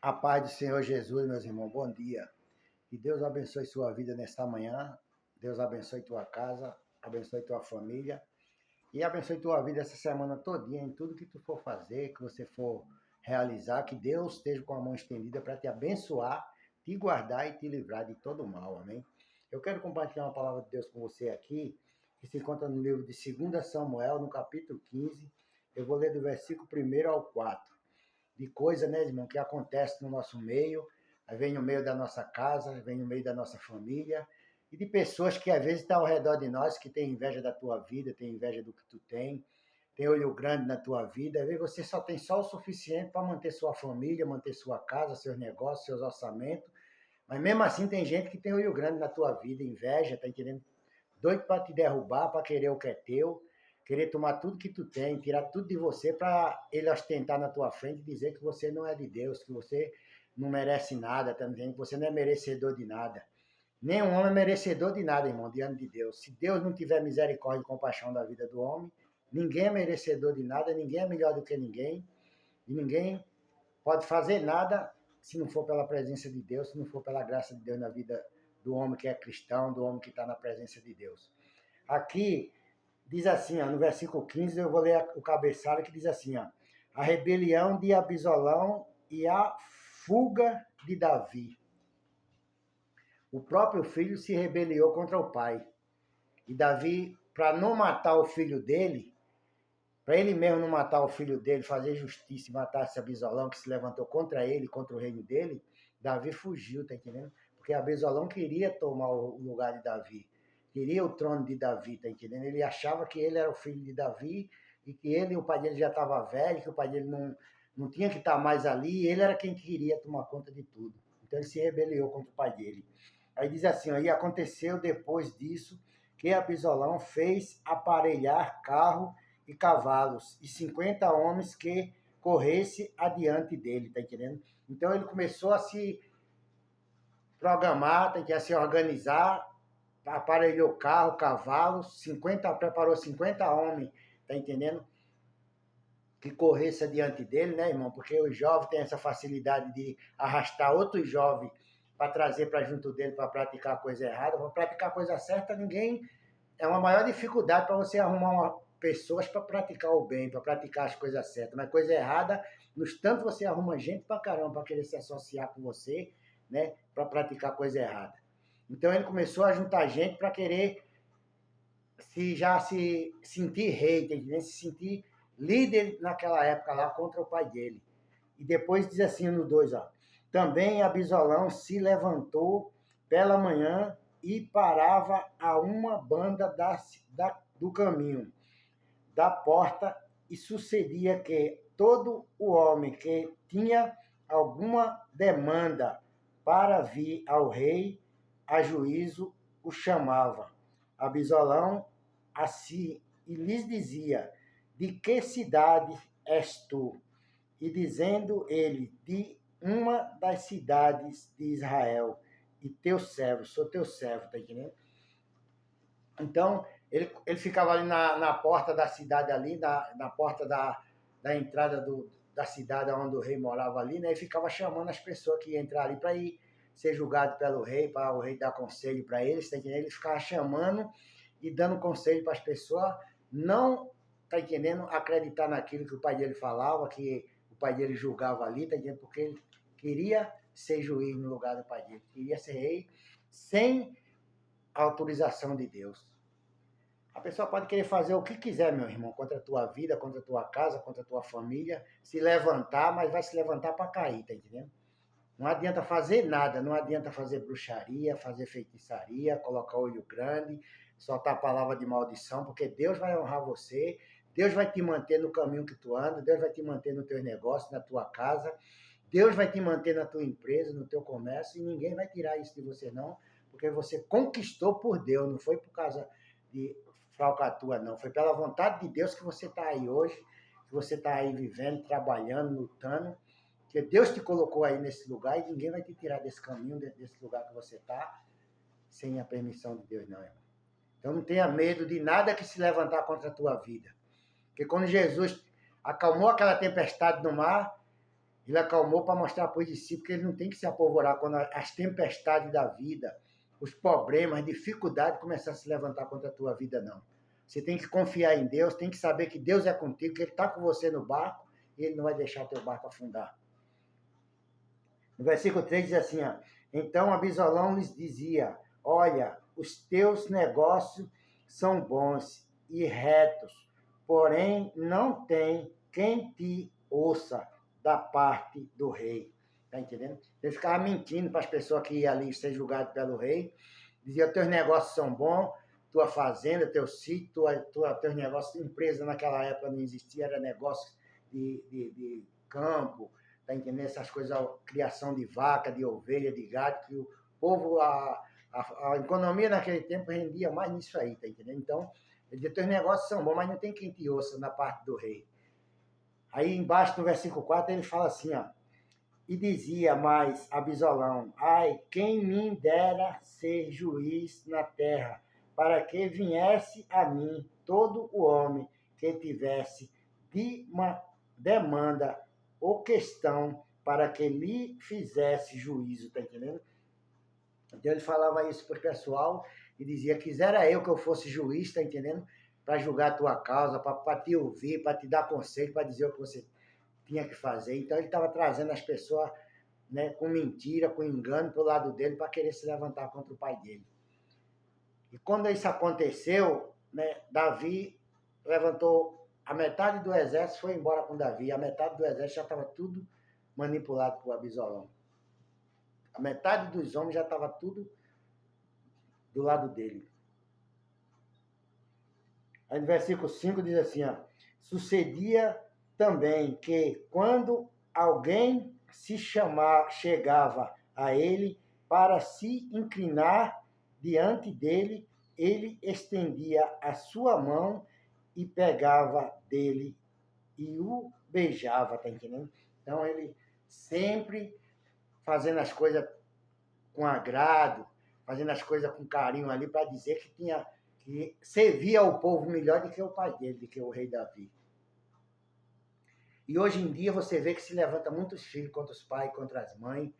A paz do Senhor Jesus, meus irmãos, bom dia. Que Deus abençoe sua vida nesta manhã. Deus abençoe tua casa, abençoe tua família e abençoe tua vida essa semana todinha em tudo que tu for fazer, que você for realizar, que Deus esteja com a mão estendida para te abençoar, te guardar e te livrar de todo o mal, amém? Eu quero compartilhar uma palavra de Deus com você aqui, que se encontra no livro de 2 Samuel, no capítulo 15. Eu vou ler do versículo 1 ao 4. De coisa, né, irmão, que acontece no nosso meio, aí vem no meio da nossa casa, vem no meio da nossa família, e de pessoas que às vezes estão ao redor de nós, que tem inveja da tua vida, tem inveja do que tu tem olho grande na tua vida, às vezes você só tem só o suficiente para manter sua família, manter sua casa, seus negócios, seus orçamentos, mas mesmo assim tem gente que tem olho grande na tua vida, inveja, tá entendendo? Doido para te derrubar, para querer o que é teu, querer tomar tudo que tu tem, tirar tudo de você para ele ostentar na tua frente e dizer que você não é de Deus, que você não merece nada, tá entendendo? Que você não é merecedor de nada. Nenhum homem é merecedor de nada, irmão, diante de Deus. Se Deus não tiver misericórdia e compaixão da vida do homem, ninguém é merecedor de nada, ninguém é melhor do que ninguém, e ninguém pode fazer nada se não for pela presença de Deus, se não for pela graça de Deus na vida do homem que é cristão, do homem que está na presença de Deus. Aqui diz assim, ó, no versículo 15, eu vou ler o cabeçalho que diz assim, ó, a rebelião de Abisalão e a fuga de Davi. O próprio filho se rebeliou contra o pai. E Davi, para não matar o filho dele, para ele mesmo não matar o filho dele, fazer justiça e matar esse Abisalão que se levantou contra ele, contra o reino dele, Davi fugiu, tá entendendo? Porque Abisalão queria tomar o lugar de Davi, queria o trono de Davi, tá entendendo? Ele achava que ele era o filho de Davi e que ele, o pai dele já estava velho, que o pai dele não tinha que estar mais ali, e ele era quem queria tomar conta de tudo. Então ele se rebeliou contra o pai dele. Aí diz assim, ó, e aconteceu depois disso que Abisalão fez aparelhar carro e cavalos, e 50 homens que corresse adiante dele, tá entendendo? Então ele começou a se programar, a se organizar, aparelhou carro, cavalos, preparou 50 homens, tá entendendo? Que corresse adiante dele, né, irmão? Porque o jovem tem essa facilidade de arrastar outro jovem para trazer para junto dele para praticar coisa errada. Para praticar coisa certa, ninguém. É uma maior dificuldade para você arrumar pessoas para praticar o bem, para praticar as coisas certas. Mas coisa errada, nos tanto você arruma gente para caramba para querer se associar com você, né, para praticar coisa errada. Então ele começou a juntar gente para querer se sentir rei, se sentir líder naquela época lá contra o pai dele. E depois diz assim no 2, ó. Também Abisalão se levantou pela manhã e parava a uma banda do caminho, da porta, e sucedia que todo o homem que tinha alguma demanda para vir ao rei a juízo o chamava. Abisalão assim e lhes dizia, de que cidade és tu? E dizendo ele, de uma das cidades de Israel, e teu servo, sou teu servo, tá entendendo? Então, ele ficava ali na porta da cidade ali, na porta da entrada da cidade onde o rei morava ali, né? E ficava chamando as pessoas que iam entrar ali para ir ser julgado pelo rei, para o rei dar conselho para eles, tá entendendo? Ele ficava chamando e dando conselho para as pessoas, não, tá entendendo, acreditar naquilo que o pai dele falava, que o pai dele julgava ali, tá entendendo? Porque ele queria ser juiz no lugar do pai dele, queria ser rei sem a autorização de Deus. A pessoa pode querer fazer o que quiser, meu irmão, contra a tua vida, contra a tua casa, contra a tua família, se levantar, mas vai se levantar para cair, tá entendendo? Não adianta fazer nada, não adianta fazer bruxaria, fazer feitiçaria, colocar olho grande, soltar a palavra de maldição, porque Deus vai honrar você, Deus vai te manter no caminho que tu anda, Deus vai te manter no teu negócio, na tua casa, Deus vai te manter na tua empresa, no teu comércio, e ninguém vai tirar isso de você não, porque você conquistou por Deus, não foi por causa de falcatrua não, foi pela vontade de Deus que você está aí hoje, que você está aí vivendo, trabalhando, lutando, que Deus te colocou aí nesse lugar e ninguém vai te tirar desse caminho, desse lugar que você está, sem a permissão de Deus, não, irmão. Então não tenha medo de nada que se levantar contra a tua vida. Porque quando Jesus acalmou aquela tempestade no mar, Ele acalmou para mostrar para os discípulos que ele não tem que se apavorar quando as tempestades da vida, os problemas, as dificuldades começarem a se levantar contra a tua vida, não. Você tem que confiar em Deus, tem que saber que Deus é contigo, que Ele está com você no barco e Ele não vai deixar teu barco afundar. No versículo 3 diz assim, ó, então Abisalão lhes dizia, olha, os teus negócios são bons e retos, porém não tem quem te ouça da parte do rei. Tá entendendo? Ele ficava mentindo para as pessoas que iam ali ser julgadas pelo rei. Dizia, teus negócios são bons, tua fazenda, teu sítio, teus negócios, empresa naquela época não existia, era negócio de campo, tá entendendo? Essas coisas, criação de vaca, de ovelha, de gado, que o povo, a economia naquele tempo rendia mais nisso aí, tá entendendo? Então, ele dizia, teus negócios são bons, mas não tem quem te ouça na parte do rei. Aí embaixo no versículo 4 ele fala assim, ó, e dizia mais Abisalão, ai, quem me dera ser juiz na terra, para que viesse a mim todo o homem que tivesse de uma demanda ou questão para que lhe fizesse juízo, tá entendendo? Então ele falava isso para o pessoal e dizia, quisera eu que eu fosse juiz, tá entendendo? Para julgar a tua causa, para te ouvir, para te dar conselho, para dizer o que você tinha que fazer. Então ele estava trazendo as pessoas, né, com mentira, com engano para o lado dele, para querer se levantar contra o pai dele. E quando isso aconteceu, né, Davi levantou, a metade do exército foi embora com Davi, a metade do exército já estava tudo manipulado por Abisalão. A metade dos homens já estava tudo do lado dele. Aí no versículo 5 diz assim, ó, sucedia também que quando alguém chegava a ele para se inclinar diante dele, ele estendia a sua mão e pegava dele e o beijava, tá entendendo? Então ele sempre fazendo as coisas com agrado, fazendo as coisas com carinho ali para dizer que servia ao povo melhor do que o pai dele, do que o rei Davi. E hoje em dia você vê que se levanta muitos filhos contra os pais, contra as mães.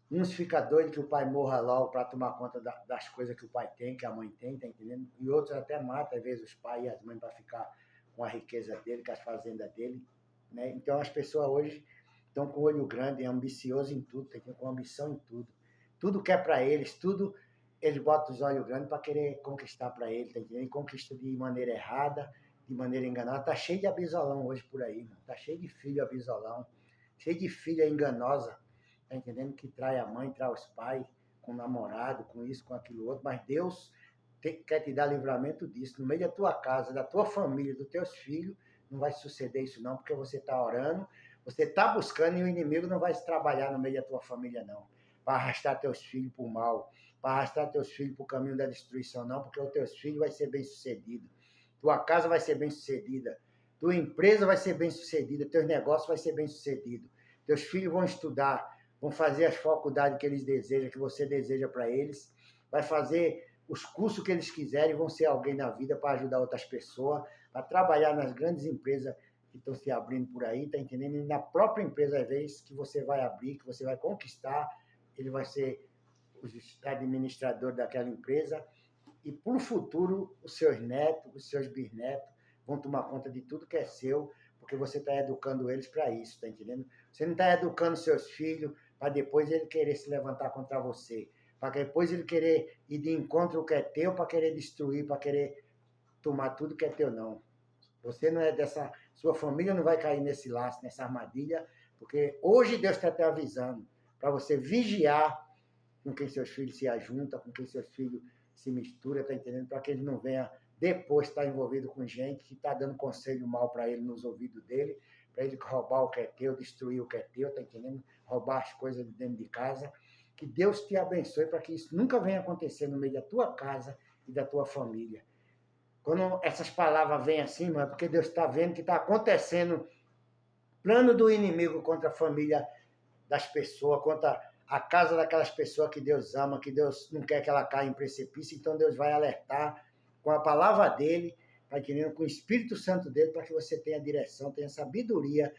Uns ficam doidos que o pai morra logo para tomar conta das coisas que o pai tem, que a mãe tem, tá entendendo? E outros até matam, às vezes, os pais e as mães para ficar com a riqueza dele, com as fazendas dele. Né? Então as pessoas hoje estão com o olho grande, ambicioso em tudo, tá entendendo? Com ambição em tudo. Tudo que é para eles, tudo eles botam os olhos grandes para querer conquistar para eles, tá entendendo? E conquista de maneira errada, de maneira enganada. Tá cheio de abisolão hoje por aí, mano. Tá cheio de filho abisolão, cheio de filha enganosa, tá entendendo? Que trai a mãe, trai os pais, com o namorado, com isso, com aquilo outro. Mas Deus quer te dar livramento disso. No meio da tua casa, da tua família, dos teus filhos, não vai suceder isso não, porque você está orando, você está buscando e o inimigo não vai se trabalhar no meio da tua família não. Para arrastar teus filhos para o mal, para arrastar teus filhos para o caminho da destruição, não, porque os teus filhos vai ser bem sucedido, tua casa vai ser bem sucedida, tua empresa vai ser bem sucedida, teus negócios vai ser bem sucedido, teus filhos vão estudar, vão fazer as faculdades que eles desejam, que você deseja para eles, vai fazer os cursos que eles quiserem, vão ser alguém na vida para ajudar outras pessoas, para trabalhar nas grandes empresas que estão se abrindo por aí, tá entendendo? E na própria empresa, às vezes, que você vai abrir, que você vai conquistar, ele vai ser o administrador daquela empresa e, para o futuro, os seus netos, os seus bisnetos vão tomar conta de tudo que é seu, porque você está educando eles para isso, tá entendendo? Você não está educando seus filhos para depois ele querer se levantar contra você, para depois ele querer ir de encontro ao que é teu, para querer destruir, para querer tomar tudo que é teu, não. Você não é dessa, sua família não vai cair nesse laço, nessa armadilha, porque hoje Deus está te avisando para você vigiar com quem seus filhos se ajuntam, com quem seus filhos se misturam, tá entendendo? Para que ele não venha depois estar envolvido com gente que está dando conselho mal para ele nos ouvidos dele, para ele roubar o que é teu, destruir o que é teu, tá entendendo? Roubar as coisas de dentro de casa. Que Deus te abençoe para que isso nunca venha acontecer no meio da tua casa e da tua família. Quando essas palavras vêm assim, é porque Deus está vendo que está acontecendo plano do inimigo contra a família das pessoas, contra a casa daquelas pessoas que Deus ama, que Deus não quer que ela caia em precipício, então Deus vai alertar com a palavra dele, tá entendendo? Com o Espírito Santo dele, para que você tenha direção, tenha sabedoria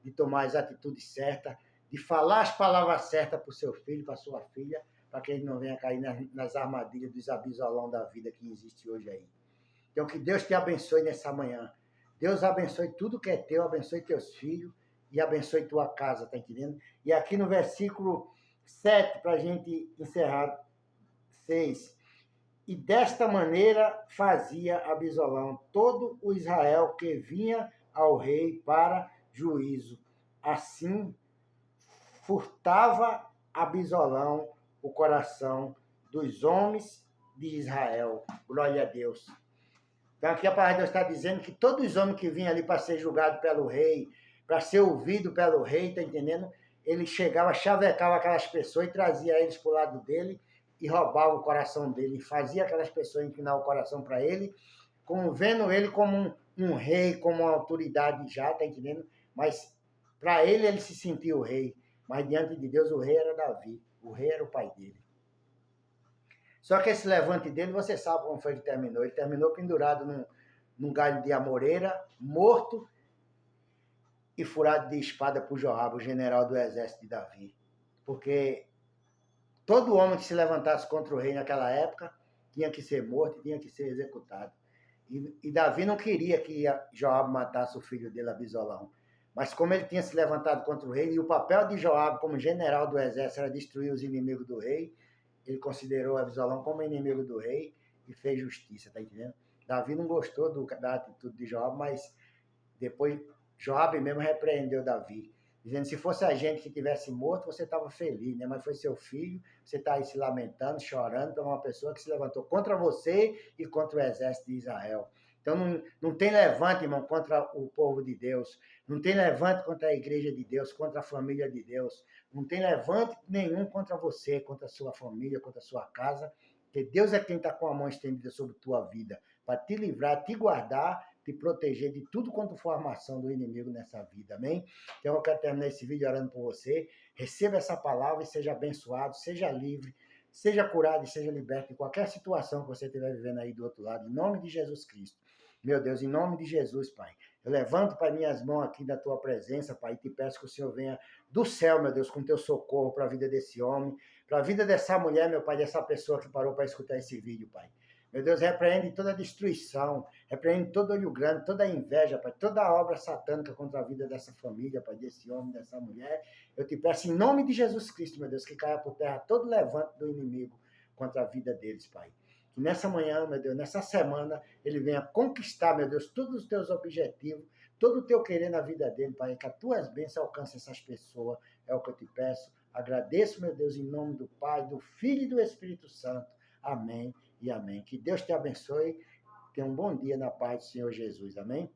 de tomar as atitudes certas, de falar as palavras certas para o seu filho, para a sua filha, para que ele não venha cair nas armadilhas dos abisolão da vida que existe hoje aí. Então, que Deus te abençoe nessa manhã. Deus abençoe tudo que é teu, abençoe teus filhos e abençoe tua casa, tá entendendo? E aqui no versículo 7, para a gente encerrar, 6. E desta maneira fazia Abisolão todo o Israel que vinha ao rei para juízo. Assim furtava Abisolão o coração dos homens de Israel. Glória a Deus. Então aqui a palavra de Deus está dizendo que todos os homens que vinham ali para ser julgados pelo rei, para ser ouvido pelo rei, tá entendendo? Ele chegava, chavecava aquelas pessoas e trazia eles para o lado dele e roubava o coração dele, fazia aquelas pessoas inclinar o coração para ele, como, vendo ele como um rei, como uma autoridade já, tá entendendo? Mas para ele se sentia o rei, mas diante de Deus o rei era Davi, o rei era o pai dele. Só que esse levante dele, você sabe como foi que terminou. Ele terminou pendurado num galho de amoreira, morto e furado de espada por Joabe, o general do exército de Davi. Porque todo homem que se levantasse contra o rei naquela época tinha que ser morto e tinha que ser executado. E Davi não queria que Joabe matasse o filho dele, Abisolão. Mas como ele tinha se levantado contra o rei, e o papel de Joabe como general do exército era destruir os inimigos do rei, ele considerou Abisolão como inimigo do rei e fez justiça, tá entendendo? Davi não gostou da atitude de Joabe, mas depois Joabe mesmo repreendeu Davi, dizendo, se fosse a gente que tivesse morto, você estava feliz, né? Mas foi seu filho, você está aí se lamentando, chorando por uma pessoa que se levantou contra você e contra o exército de Israel. Então não tem levante, irmão, contra o povo de Deus. Não tem levante contra a igreja de Deus, contra a família de Deus. Não tem levante nenhum contra você, contra a sua família, contra a sua casa. Porque Deus é quem está com a mão estendida sobre a tua vida, para te livrar, te guardar, te proteger de tudo quanto for armação do inimigo nessa vida, amém? Então eu quero terminar esse vídeo orando por você. Receba essa palavra e seja abençoado, seja livre, seja curado e seja liberto de qualquer situação que você estiver vivendo aí do outro lado, em nome de Jesus Cristo. Meu Deus, em nome de Jesus, Pai, eu levanto, Pai, minhas mãos aqui da Tua presença, Pai, e te peço que o Senhor venha do céu, meu Deus, com Teu socorro para a vida desse homem, para a vida dessa mulher, meu Pai, dessa pessoa que parou para escutar esse vídeo, Pai. Meu Deus, repreende toda a destruição, repreende todo olho grande, toda a inveja, Pai, toda a obra satânica contra a vida dessa família, Pai, desse homem, dessa mulher. Eu te peço, em nome de Jesus Cristo, meu Deus, que caia por terra todo levante do inimigo contra a vida deles, Pai. Que nessa manhã, meu Deus, nessa semana, ele venha conquistar, meu Deus, todos os teus objetivos, todo o teu querer na vida dele, Pai, que as tuas bênçãos alcancem essas pessoas, é o que eu te peço. Agradeço, meu Deus, em nome do Pai, do Filho e do Espírito Santo. Amém e amém. Que Deus te abençoe. Tenha um bom dia na paz do Senhor Jesus. Amém?